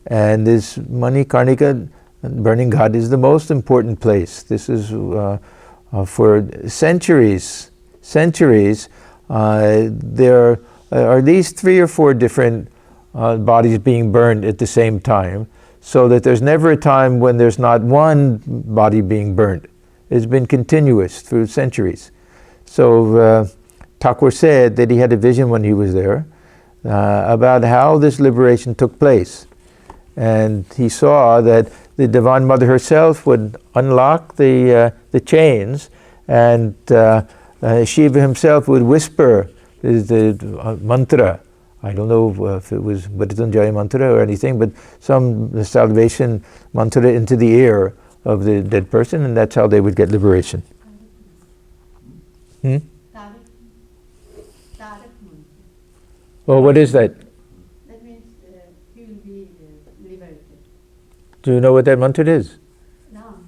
A: And this Manikarnika burning ghat is the most important place. This is for centuries. There are at least 3 or 4 different bodies being burned at the same time. so that there's never a time when there's not one body being burnt. It's been continuous through centuries. So Thakur said that he had a vision when he was there about how this liberation took place. And he saw that the Divine Mother herself would unlock the chains, and Shiva himself would whisper the mantra. I don't know if it was Mrityunjaya mantra or anything, but some salvation mantra into the ear of the dead person, and that's how they would get liberation. Hmm? Well, what is that?
D: That means he will be liberated.
A: Do you know what that mantra is?
D: Ram.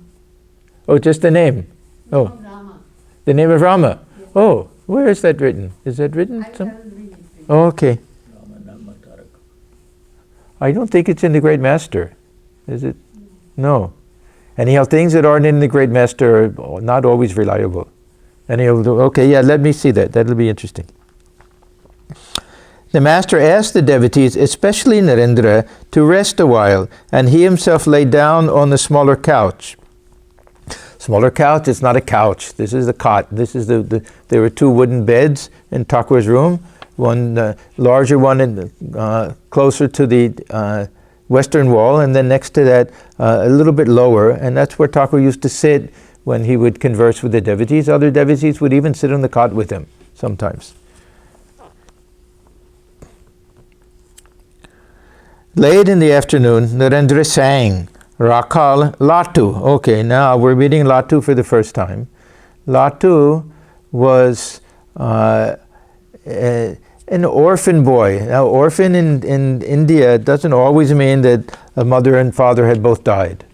A: Oh, just the name. Oh,
D: Rama.
A: the name of Rama.
D: Yes.
A: Oh, where is that written? Is that written?
D: I will read it.
A: Oh, okay. I don't think it's in the Great Master. Is it? No. Anyhow, things that aren't in the Great Master are not always reliable. Anyhow, okay, yeah, let me see that. That'll be interesting. The Master asked the devotees, especially Narendra, to rest a while, and he himself lay down on the smaller couch. Smaller couch, it's not a couch. This is the cot. This is there were two wooden beds in Thakur's room. One larger one closer to the western wall, and then next to that a little bit lower, and that's where Thakur used to sit when he would converse with the devotees. Other devotees would even sit on the cot with him sometimes. Late in the afternoon, Narendra sang Rakal Latu. Okay, now we're reading Latu for the first time. Latu was an orphan boy. Now, orphan in India doesn't always mean that a mother and father had both died.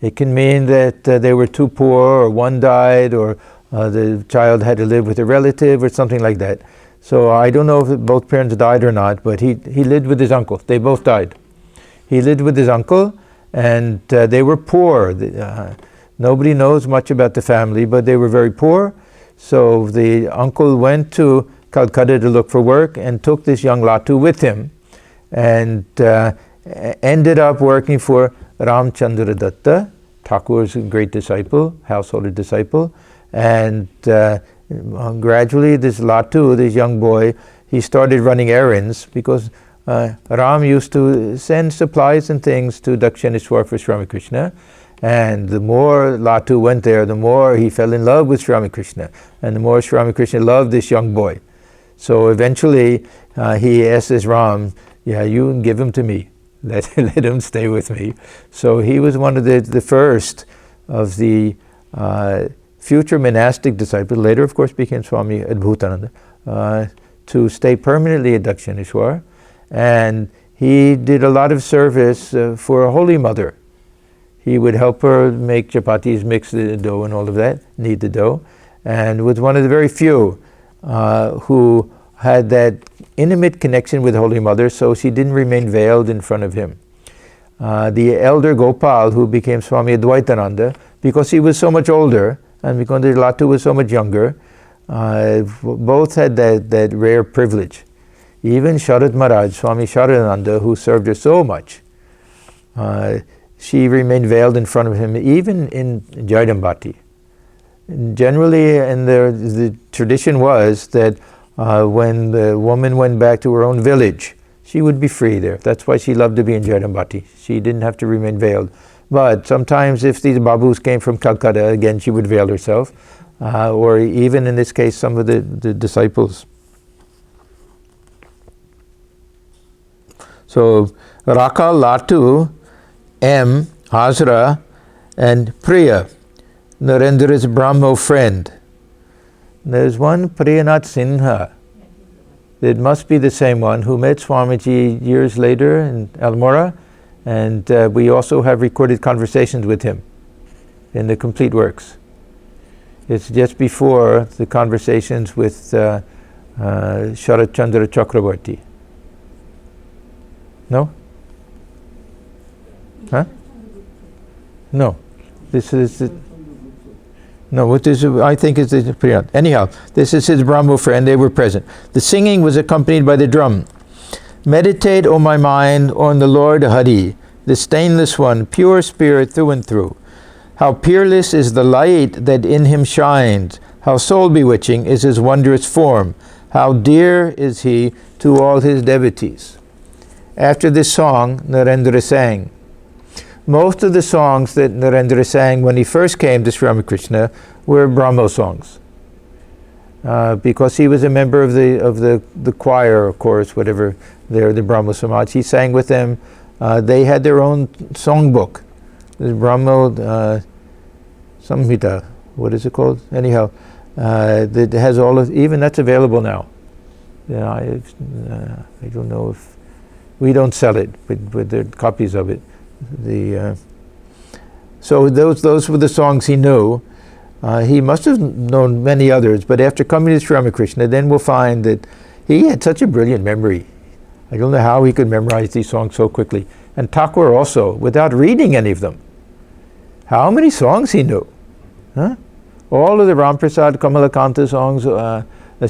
A: It can mean that they were too poor, or one died, or the child had to live with a relative, or something like that. So I don't know if both parents died or not, but he lived with his uncle. They both died. He lived with his uncle, and they were poor. Nobody knows much about the family, but they were very poor. So the uncle went to Calcutta to look for work and took this young Latu with him, and ended up working for Ramchandra Datta, Thakur's great disciple, householder disciple, and gradually this Latu, this young boy, he started running errands because Ram used to send supplies and things to Dakshineswar for Ramakrishna, and the more Latu went there, the more he fell in love with Ramakrishna, and the more Ramakrishna loved this young boy. So eventually he asked this Ram, yeah, you give him to me. Let him stay with me. So he was one of the first of the future monastic disciples, later of course became Swami Adbhutananda, to stay permanently at Dakshineswar. And he did a lot of service for a Holy Mother. He would help her make chapatis, mix the dough and all of that, knead the dough, and was one of the very few who had that intimate connection with Holy Mother, so she didn't remain veiled in front of him. The elder Gopal, who became Swami Adbhutananda, because he was so much older, and because the Latu was so much younger, both had that rare privilege. Even Sharad Maharaj, Swami Sharadananda, who served her so much, she remained veiled in front of him, even in Jaidambati. Generally, and the tradition was that when the woman went back to her own village, she would be free there. That's why she loved to be in Jaidambati. She didn't have to remain veiled. But sometimes if these babus came from Calcutta, again, she would veil herself. Or even in this case, some of the disciples. So, Raka, Latu, M, Hazra, and Priya, Narendra's Brahmo friend. There's one Priyanath Sinha. It must be the same one who met Swamiji years later in Almora, and we also have recorded conversations with him in the complete works. It's just before the conversations with Sharat Chandra Chakravarti. No? Huh? No. This is no, what is I think is the Priyat. Anyhow, this is his Brahmo friend, they were present. The singing was accompanied by the drum. Meditate, O my mind, on the Lord Hari. the stainless one, pure spirit through and through. How peerless is the light that in him shines. How soul-bewitching is his wondrous form. How dear is he to all his devotees. After this song, Narendra sang. Most of the songs that Narendra sang when he first came to Sri Ramakrishna were Brahmos songs. Because he was a member of the choir, of course, whatever, the Brahmo Samaj. He sang with them. They had their own songbook. The Brahmo Samhita, what is it called? Anyhow, that has all of, even that's available now. Yeah, I don't know if, we don't sell it, but there are copies of it. So those were the songs he knew. He must have known many others, but after coming to Sri Ramakrishna, then we'll find that he had such a brilliant memory. I don't know how he could memorize these songs so quickly. And Thakur also, without reading any of them. How many songs he knew? Huh? All of the Ramprasad Kamalakanta songs,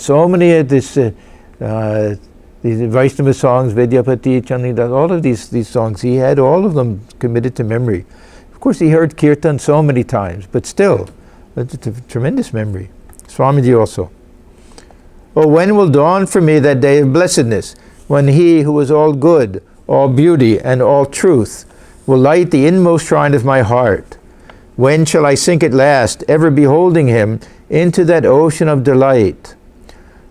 A: so many of this, these Vaishnava songs, Vidyapati, Chandida, all of these songs, he had all of them committed to memory. Of course, he heard kirtan so many times, but still, it's a tremendous memory. Swamiji also. Oh, when will dawn for me that day of blessedness, when he who is all good, all beauty, and all truth, will light the inmost shrine of my heart? When shall I sink at last, ever beholding him, into that ocean of delight?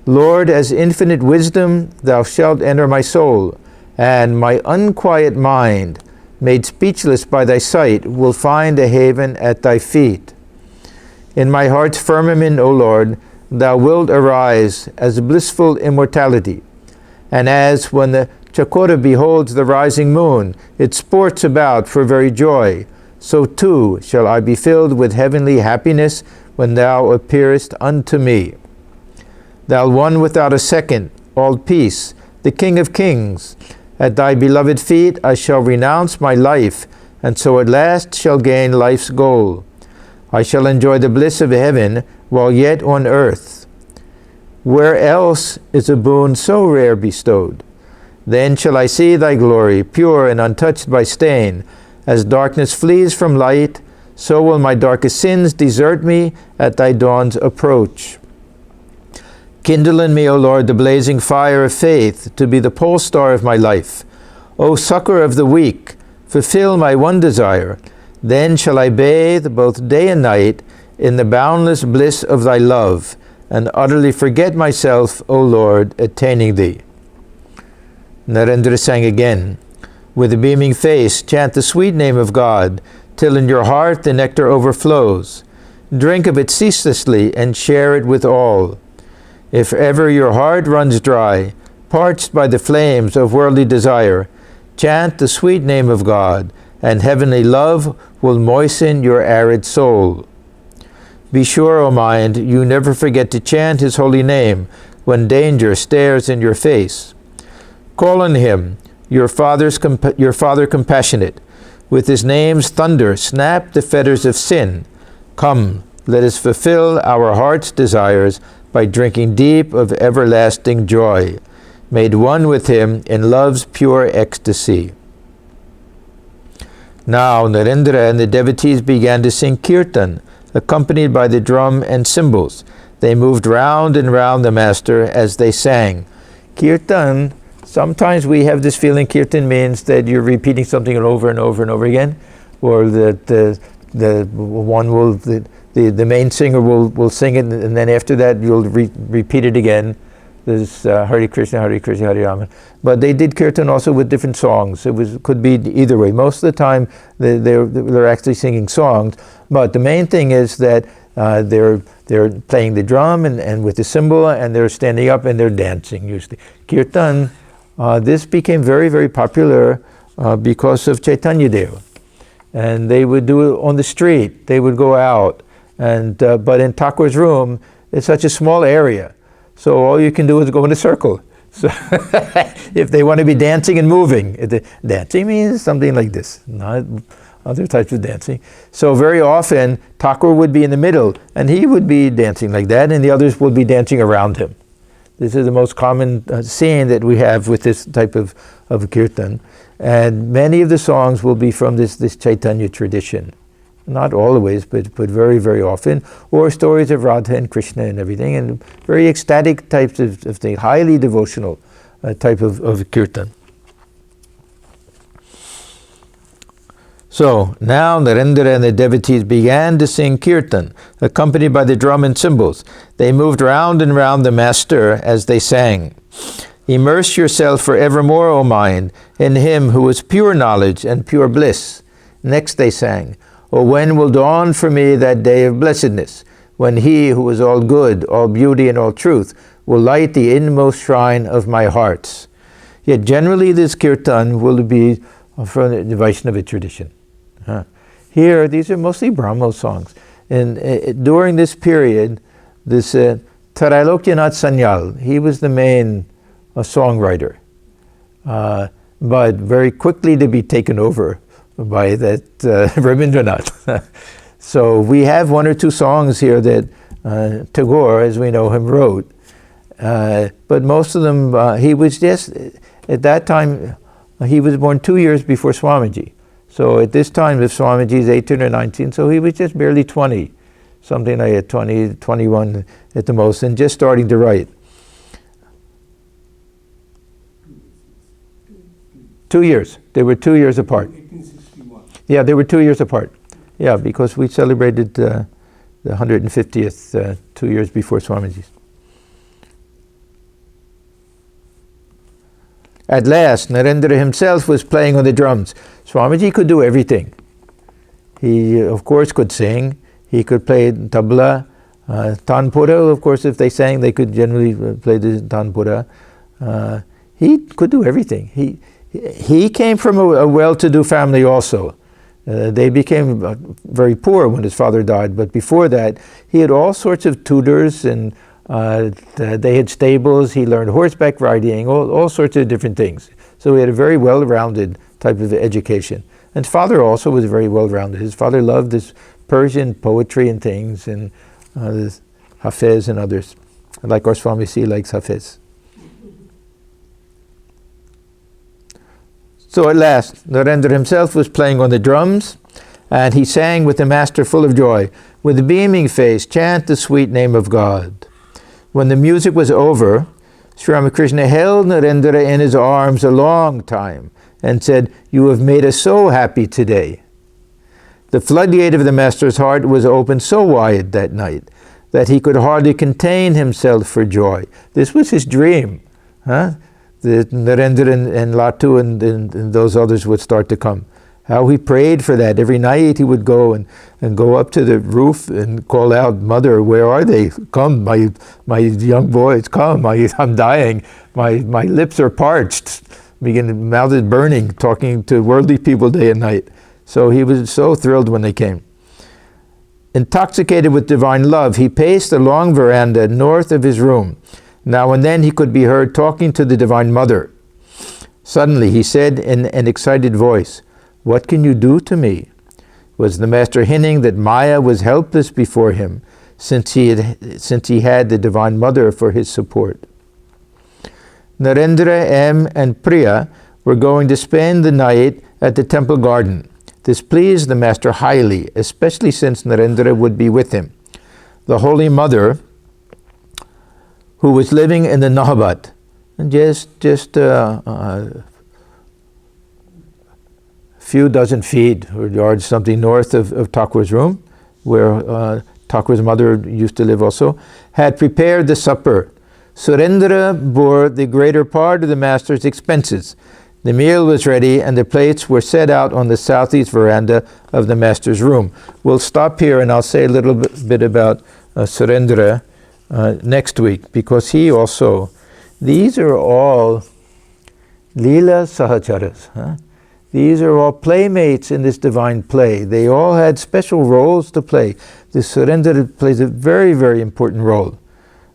A: Lord, as infinite wisdom, thou shalt enter my soul, and my unquiet mind, made speechless by thy sight, will find a haven at thy feet. In my heart's firmament, O Lord, thou wilt arise as blissful immortality, and as when the Chakora beholds the rising moon, it sports about for very joy, so too shall I be filled with heavenly happiness when thou appearest unto me. Thou one without a second, all peace, the King of kings, at thy beloved feet I shall renounce my life, and so at last shall gain life's goal. I shall enjoy the bliss of heaven while yet on earth. Where else is a boon so rare bestowed? Then shall I see thy glory, pure and untouched by stain. As darkness flees from light, so will my darkest sins desert me at thy dawn's approach. Kindle in me, O Lord, the blazing fire of faith, to be the pole star of my life. O succor of the weak, fulfill my one desire. Then shall I bathe both day and night in the boundless bliss of thy love, and utterly forget myself, O Lord, attaining thee. Narendra sang again. With a beaming face, chant the sweet name of God, till in your heart the nectar overflows. Drink of it ceaselessly and share it with all. If ever your heart runs dry, parched by the flames of worldly desire, chant the sweet name of God, and heavenly love will moisten your arid soul. Be sure, O mind, you never forget to chant his holy name when danger stares in your face. Call on him, your Father compassionate. With his name's thunder, snap the fetters of sin. Come, let us fulfill our heart's desires by drinking deep of everlasting joy, made one with him in love's pure ecstasy. Now Narendra and the devotees began to sing kirtan, accompanied by the drum and cymbals. They moved round and round the master as they sang. Kirtan, sometimes we have this feeling kirtan means that you're repeating something over and over and over again, or that the main singer will sing it, and then after that you'll repeat it again. There's Hare Krishna, Hare Rama. But they did kirtan also with different songs. Could be either way. Most of the time they're actually singing songs, but the main thing is that they're playing the drum and with the cymbal, and they're standing up and they're dancing usually. Kirtan, this became very, very popular because of Chaitanya Deva. And they would do it on the street. They would go out. And but in Thakur's room, it's such a small area. So all you can do is go in a circle. So if they want to be dancing and moving, dancing means something like this, not other types of dancing. So very often, Thakur would be in the middle, and he would be dancing like that, and the others would be dancing around him. This is the most common scene that we have with this type of kirtan. And many of the songs will be from this Chaitanya tradition. Not always, but very, very often. Or stories of Radha and Krishna and everything, and very ecstatic types of things, highly devotional type of kirtan. So now Narendra and the devotees began to sing kirtan, accompanied by the drum and cymbals. They moved round and round the master as they sang. Immerse yourself forevermore, O mind, in him who is pure knowledge and pure bliss. Next they sang, O when will dawn for me that day of blessedness, when he who is all good, all beauty, and all truth will light the inmost shrine of my hearts. Yet generally this kirtan will be from the Vaishnava tradition. Here, these are mostly Brahmos songs. And during this period, this Trailokyanath Sanyal, he was the main songwriter. But very quickly to be taken over by that Rabindranath. So we have one or two songs here that Tagore, as we know him, wrote. But most of them, he was just, at that time, he was born 2 years before Swamiji. So at this time, if Swamiji is 18 or 19, so he was just barely 20, something like that, 20, 21 at the most, and just starting to write. 2 years. They were 2 years apart.
B: 1861.
A: Yeah, they were 2 years apart. Yeah, because we celebrated the 150th 2 years before Swamiji's. At last, Narendra himself was playing on the drums. Swamiji could do everything. He, of course, could sing. He could play tabla. Tanpura, of course, if they sang, they could generally play the tanpura. He could do everything. He came from a well-to-do family also. They became very poor when his father died, but before that, he had all sorts of tutors, and they had stables. He learned horseback riding, all sorts of different things. So he had a very well-rounded type of education. And his father also was very well-rounded. His father loved this Persian poetry and things, and this Hafiz and others. Like our Swami C likes Hafiz. So at last, Narendra himself was playing on the drums, and he sang with the master full of joy. With a beaming face, chant the sweet name of God. When the music was over, Sri Ramakrishna held Narendra in his arms a long time and said, "You have made us so happy today." The floodgate of the master's heart was opened so wide that night that he could hardly contain himself for joy. This was his dream. The Narendra and Latu and those others would start to come. How he prayed for that. Every night he would go and go up to the roof and call out, "Mother, where are they? Come, my young boys, come. I'm dying. My lips are parched." Mouth is burning, talking to worldly people day and night. So he was so thrilled when they came. Intoxicated with divine love, he paced the long veranda north of his room. Now and then he could be heard talking to the Divine Mother. Suddenly he said in an excited voice, "What can you do to me?" Was the master hinting that Maya was helpless before him, since he had the Divine Mother for his support? Narendra, M, and Priya were going to spend the night at the temple garden. This pleased the master highly, especially since Narendra would be with him. The Holy Mother, who was living in the Nahabat, just a few dozen feet or yards, something north of Thakur's room, where Thakur's mother used to live also, had prepared the supper. Surendra bore the greater part of the master's expenses. The meal was ready and the plates were set out on the southeast veranda of the master's room. We'll stop here and I'll say a little bit about Surendra next week, because he also, these are all Leela Sahacharas. These are all playmates in this divine play. They all had special roles to play. The Surendra plays a very, very important role.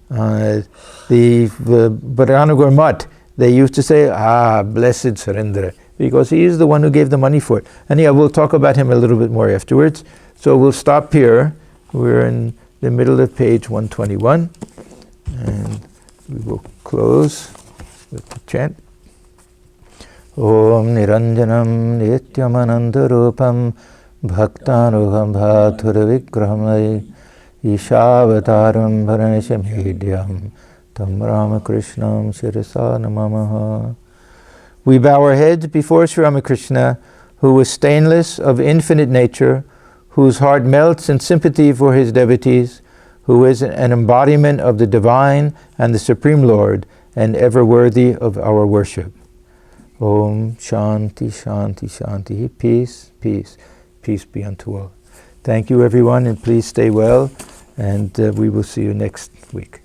A: The Bharanagar Mutt, they used to say, blessed Surendra, because he is the one who gave the money for it. And yeah, we'll talk about him a little bit more afterwards. So we'll stop here. We're in the middle of page 121. And we will close with the chant. Om Niranjanam Nityamanandarupam Bhaktanuham Bhaturavikraham Ishavataram Paranishamidyam Tam Ramakrishnam Shirasa Namamaha. We bow our heads before Sri Ramakrishna, who was stainless, of infinite nature, whose heart melts in sympathy for his devotees, who is an embodiment of the divine and the Supreme Lord, and ever worthy of our worship. Om Shanti Shanti Shanti. Peace, peace, peace be unto all. Thank you everyone, and please stay well, and we will see you next week.